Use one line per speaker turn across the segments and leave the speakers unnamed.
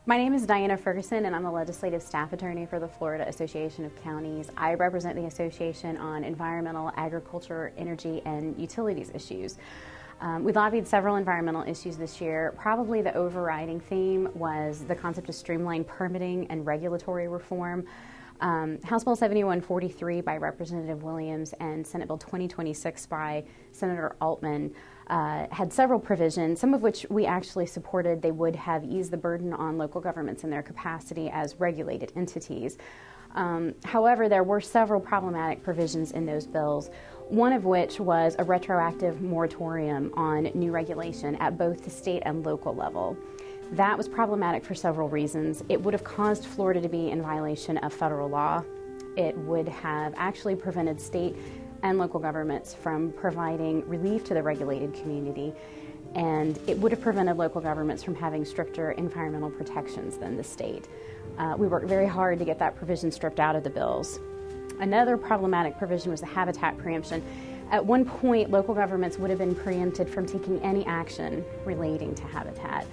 My name is Diana Ferguson, and I'm the legislative staff attorney for the Florida Association of Counties. I represent the association on environmental, agriculture, energy, and utilities issues. We lobbied several environmental issues this year. Probably the overriding theme was the concept of streamlined permitting and regulatory reform. House Bill 7143 by Representative Williams and Senate Bill 2026 by Senator Altman had several provisions, some of which we actually supported. They would have eased the burden on local governments in their capacity as regulated entities. However, there were several problematic provisions in those bills, one of which was a retroactive moratorium on new regulation at both the state and local level. That was problematic for several reasons. It would have caused Florida to be in violation of federal law. It would have actually prevented state and local governments from providing relief to the regulated community, and it would have prevented local governments from having stricter environmental protections than the state. We worked very hard to get that provision stripped out of the bills. Another problematic provision was the habitat preemption. At one point, local governments would have been preempted from taking any action relating to habitat.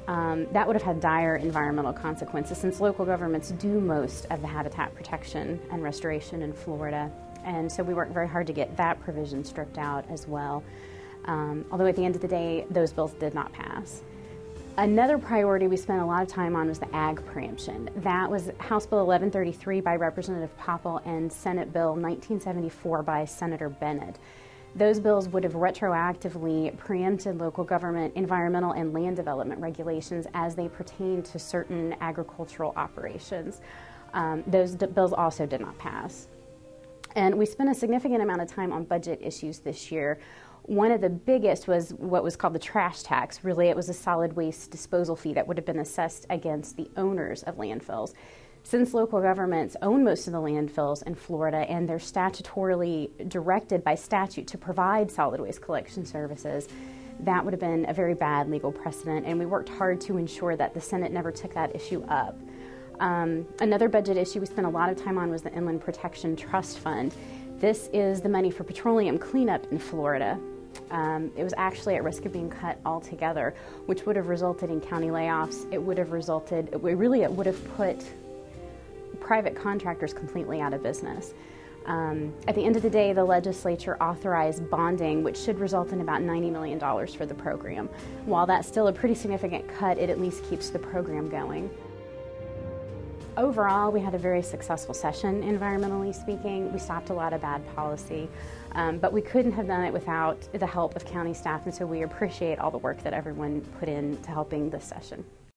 That would have had dire environmental consequences, since local governments do most of the habitat protection and restoration in Florida. And so we worked very hard to get that provision stripped out as well. Although at the end of the day, those bills did not pass. Another priority we spent a lot of time on was the ag preemption. That was House Bill 1133 by Representative Popple and Senate Bill 1974 by Senator Bennett. Those bills would have retroactively preempted local government environmental and land development regulations as they pertain to certain agricultural operations. Those bills also did not pass. And we spent a significant amount of time on budget issues this year. One of the biggest was what was called the trash tax. Really, it was a solid waste disposal fee that would have been assessed against the owners of landfills. Since local governments own most of the landfills in Florida and they're statutorily directed by statute to provide solid waste collection services, that would have been a very bad legal precedent, and we worked hard to ensure that the Senate never took that issue up. Another budget issue we spent a lot of time on was the Inland Protection Trust Fund. This is the money for petroleum cleanup in Florida. It was actually at risk of being cut altogether, which would have resulted in county layoffs. It would have put private contractors completely out of business. At the end of the day, the legislature authorized bonding, which should result in about $90 million for the program. While that's still a pretty significant cut, it at least keeps the program going. Overall, we had a very successful session, environmentally speaking. We stopped a lot of bad policy, but we couldn't have done it without the help of county staff, and so we appreciate all the work that everyone put into helping this session.